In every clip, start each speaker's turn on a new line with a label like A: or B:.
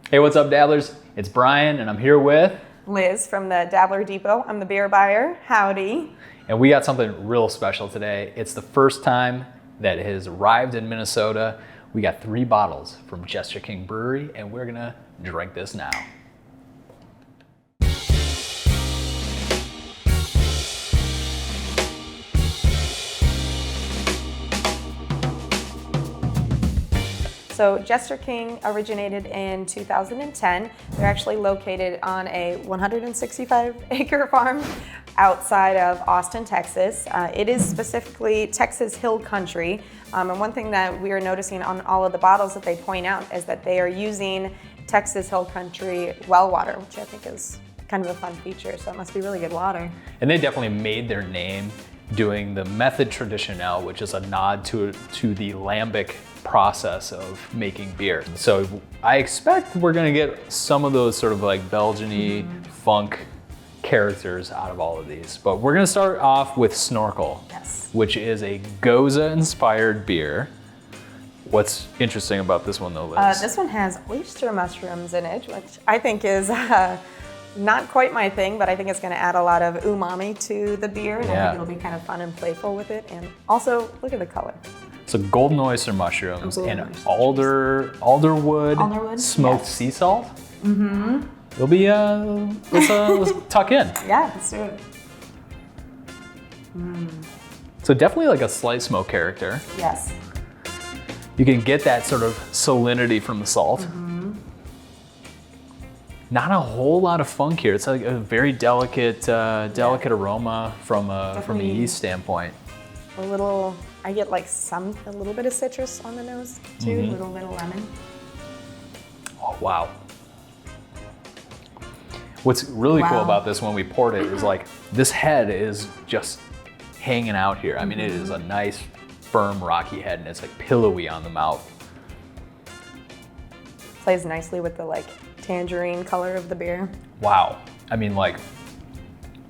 A: Hey, what's up, Dabblers? It's Brian, and I'm here with
B: Liz from the Dabbler Depot. I'm the beer buyer. Howdy.
A: And we got something real special today. It's the first time that it has arrived in Minnesota. We got 3 bottles from Jester King Brewery, and we're gonna drink this now.
B: So Jester King originated in 2010. They're actually located on a 165-acre farm outside of Austin, Texas. It is specifically Texas Hill Country. And one thing that we are noticing on all of the bottles that they point out is that they are using Texas Hill Country well water, which I think is kind of a fun feature. So it must be really good water.
A: And they definitely made their name doing the method traditionnel, which is a nod to the lambic process of making beer. So I expect we're gonna get some of those sort of like Belgian-y funk characters out of all of these. But we're gonna start off with Snorkel,
B: Yes.
A: which is a Goza-inspired beer. What's interesting about this one though, Liz?
B: This one has oyster mushrooms in it, which I think is not quite my thing, but I think it's going to add a lot of umami to the beer, and I think it'll be kind of fun and playful with it. And also, look at the color.
A: So golden oyster mushrooms
B: Golden
A: and
B: oyster
A: alderwood smoked
B: yes.
A: sea salt. Mm-hmm. It'll be let's tuck in.
B: Yeah, let's do it.
A: So definitely like a slight smoke character.
B: Yes.
A: You can get that sort of salinity from the salt. Not a whole lot of funk here. It's like a very delicate aroma from a yeast standpoint.
B: A little, I get like a little bit of citrus on the nose too, a little bit of lemon.
A: Oh, wow. What's really cool about this when we poured it is like this head is just hanging out here. I mean, it is a nice, firm, rocky head, and it's like pillowy on the mouth.
B: Plays nicely with the like tangerine color of the beer.
A: Wow. I mean, like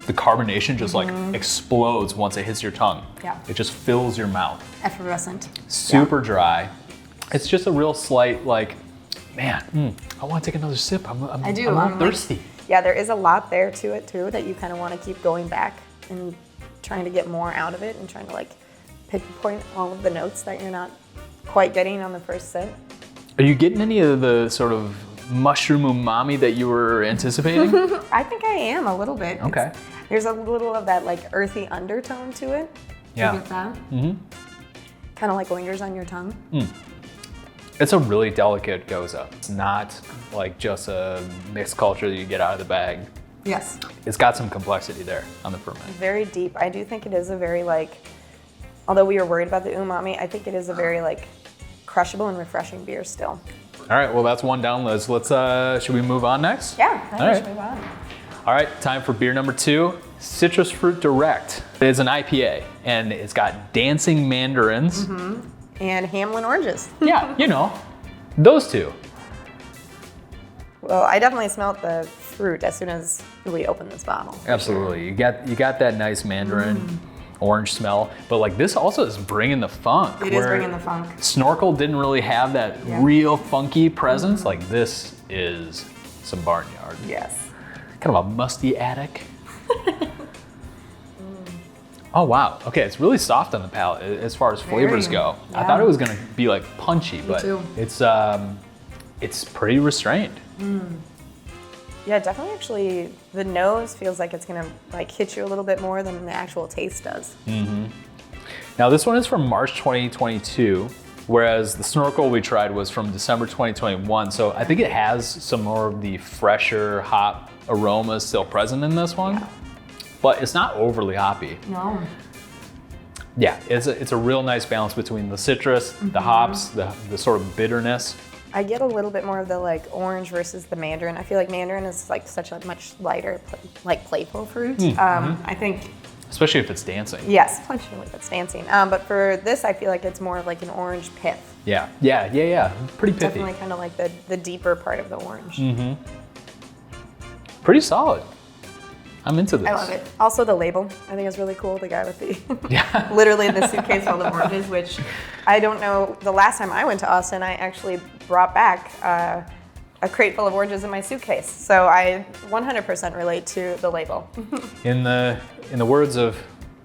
A: the carbonation just like explodes once it hits your tongue.
B: Yeah.
A: It just fills your mouth.
B: Effervescent.
A: Super dry. It's just a real slight like, man, I want to take another sip. I'm a little thirsty.
B: Yeah, there is a lot there to it too that you kind of want to keep going back and trying to get more out of it and trying to like pinpoint all of the notes that you're not quite getting on the first sip.
A: Are you getting any of the sort of mushroom umami that you were anticipating?
B: I think I am a little bit.
A: Okay.
B: There's a little of that like earthy undertone to it.
A: Yeah.
B: You get that? Mm-hmm. Kind of like lingers on your tongue.
A: It's a really delicate Goza. It's not like just a mixed culture that you get out of the bag.
B: Yes.
A: It's got some complexity there on the ferment.
B: Very deep. I do think it is a very like, although we were worried about the umami, I think it is a very like crushable and refreshing beer still.
A: All right, well that's one down, Liz. Let's should we move on next?
B: Yeah, I
A: All
B: think
A: right.
B: we should move on.
A: All right, time for beer number 2, Citrus Fruit Direct. It is an IPA, and it's got dancing mandarins.
B: And Hamlin oranges.
A: Yeah, you know, those two.
B: Well, I definitely smelled the fruit as soon as we opened this bottle.
A: Absolutely, you got that nice mandarin orange smell, but like this also is bringing the funk.
B: It is bringing the funk.
A: Snorkel didn't really have that real funky presence. Like this is some barnyard.
B: Yes.
A: Kind of a musty attic. Oh wow, okay, it's really soft on the palate as far as flavors go. I thought it was gonna be like punchy, but it's pretty restrained.
B: Yeah, definitely actually, the nose feels like it's gonna like hit you a little bit more than the actual taste does.
A: Now this one is from March 2022, whereas the Snorkel we tried was from December 2021. So I think it has some more of the fresher hop aromas still present in this one, but it's not overly hoppy.
B: No.
A: Yeah, it's a real nice balance between the citrus, the hops, the sort of bitterness.
B: I get a little bit more of the like orange versus the mandarin. I feel like mandarin is like such a much lighter, like playful fruit. I think,
A: especially if it's dancing.
B: yes, especially if it's dancing. But for this, I feel like it's more of like an orange pith.
A: Yeah, pretty pithy.
B: Definitely kind of like the deeper part of the orange.
A: Pretty solid. I'm into this.
B: I love it. Also the label, I think is really cool. The guy with the, literally the suitcase full of oranges, which I don't know, the last time I went to Austin, I actually brought back a crate full of oranges in my suitcase. So I 100% relate to the label.
A: In the words of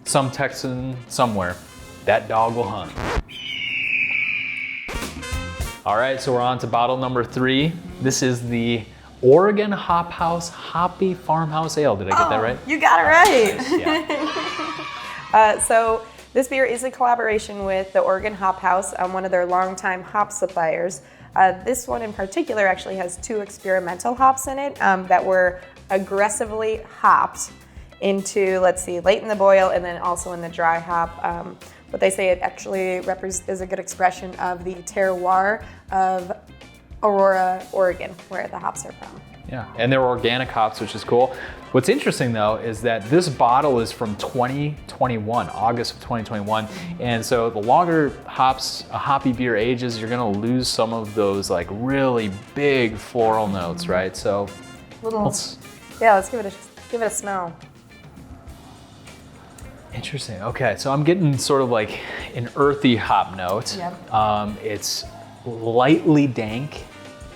A: some Texan somewhere, that dog will hunt. All right, so we're on to bottle number 3. This is the Oregon Hop House Hoppy Farmhouse Ale. Did I get that right?
B: You got it right.
A: Nice, yeah.
B: So this beer is a collaboration with the Oregon Hop House, one of their longtime hop suppliers. This one in particular actually has 2 experimental hops in it that were aggressively hopped into, let's see, late in the boil and then also in the dry hop. But they say it actually is a good expression of the terroir of Aurora, Oregon, where the hops are from.
A: Yeah, and they're organic hops, which is cool. What's interesting though is that this bottle is from 2021, August of 2021. And so the longer a hoppy beer ages, you're gonna lose some of those like really big floral notes, right? So
B: let's give it a smell.
A: Interesting. Okay, so I'm getting sort of like an earthy hop note.
B: Yep.
A: It's lightly dank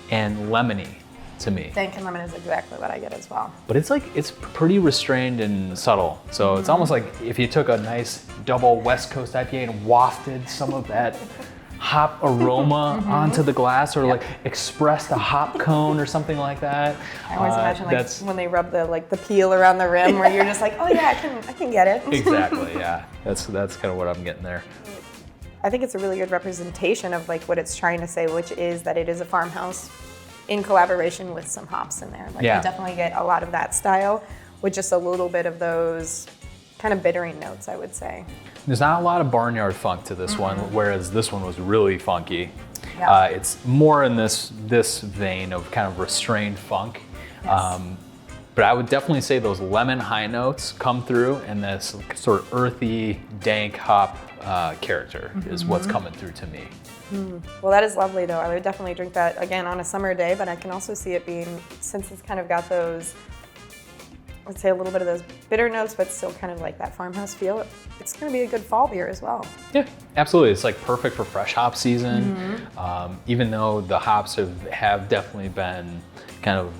A: and lemony to me.
B: Dank and lemon is exactly what I get as well.
A: But it's pretty restrained and subtle. So it's almost like if you took a nice double West Coast IPA and wafted some of that hop aroma onto the glass, or like expressed a hop cone or something like that.
B: I always imagine like when they rub the peel around the rim, where you're just like, oh yeah, I can get it.
A: Exactly, yeah. That's kind of what I'm getting there.
B: I think it's a really good representation of like what it's trying to say, which is that it is a farmhouse in collaboration with some hops in there. Like
A: Yeah.
B: You definitely get a lot of that style with just a little bit of those kind of bittering notes, I would say.
A: There's not a lot of barnyard funk to this one, whereas this one was really funky.
B: Yeah.
A: It's more in this vein of kind of restrained funk.
B: Yes.
A: But I would definitely say those lemon high notes come through, and this sort of earthy, dank hop character is what's coming through to me.
B: Well, that is lovely though. I would definitely drink that again on a summer day, but I can also see it being, since it's kind of got those, let's say a little bit of those bitter notes, but still kind of like that farmhouse feel. It's going to be a good fall beer as well.
A: Yeah, absolutely. It's like perfect for fresh hop season. Even though the hops have definitely been kind of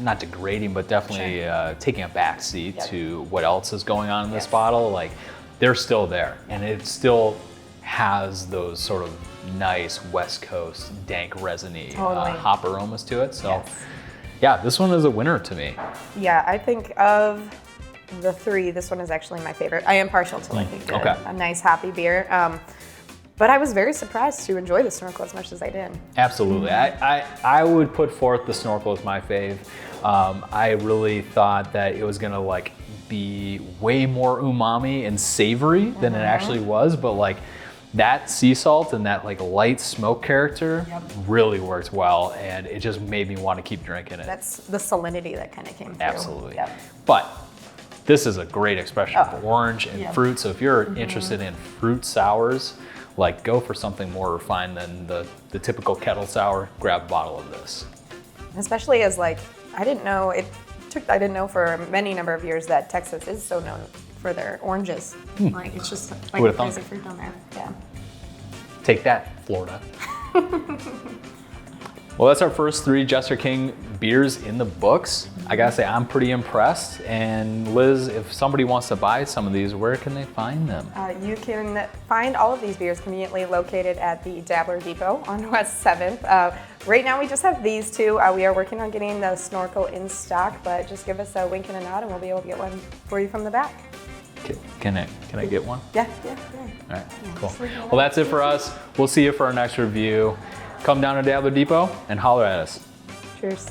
A: not degrading, but definitely taking a back seat to what else is going on in this bottle. Like they're still there, and it still has those sort of nice West Coast dank resiny hop aromas to it. So. Yeah, this one is a winner to me.
B: Yeah, I think of the 3, this one is actually my favorite. I am partial to like a nice hoppy beer. But I was very surprised to enjoy the Snorkel as much as I did.
A: Absolutely. I would put forth the Snorkel as my fave. I really thought that it was gonna like be way more umami and savory than it actually was, but like that sea salt and that like light smoke character really worked well, and it just made me want to keep drinking it.
B: That's the salinity that kind of came through.
A: Absolutely. But this is a great expression of orange and fruit, so if you're interested in fruit sours, like go for something more refined than the typical kettle sour, grab a bottle of this.
B: Especially as like, I didn't know for many number of years that Texas is so known for their oranges. Like it's just like a crazy fruit down there. Yeah.
A: Take that, Florida. Well, that's our first 3 Jester King beers in the books. I gotta say, I'm pretty impressed. And Liz, if somebody wants to buy some of these, where can they find them?
B: You can find all of these beers conveniently located at the Dabbler Depot on West 7th. Right now we just have these 2. We are working on getting the Snorkel in stock, but just give us a wink and a nod and we'll be able to get one for you from the back.
A: Can I get one?
B: Yeah.
A: All right, cool. Well, that's it for us. We'll see you for our next review. Come down to Dabbler Depot and holler at us.
B: Cheers.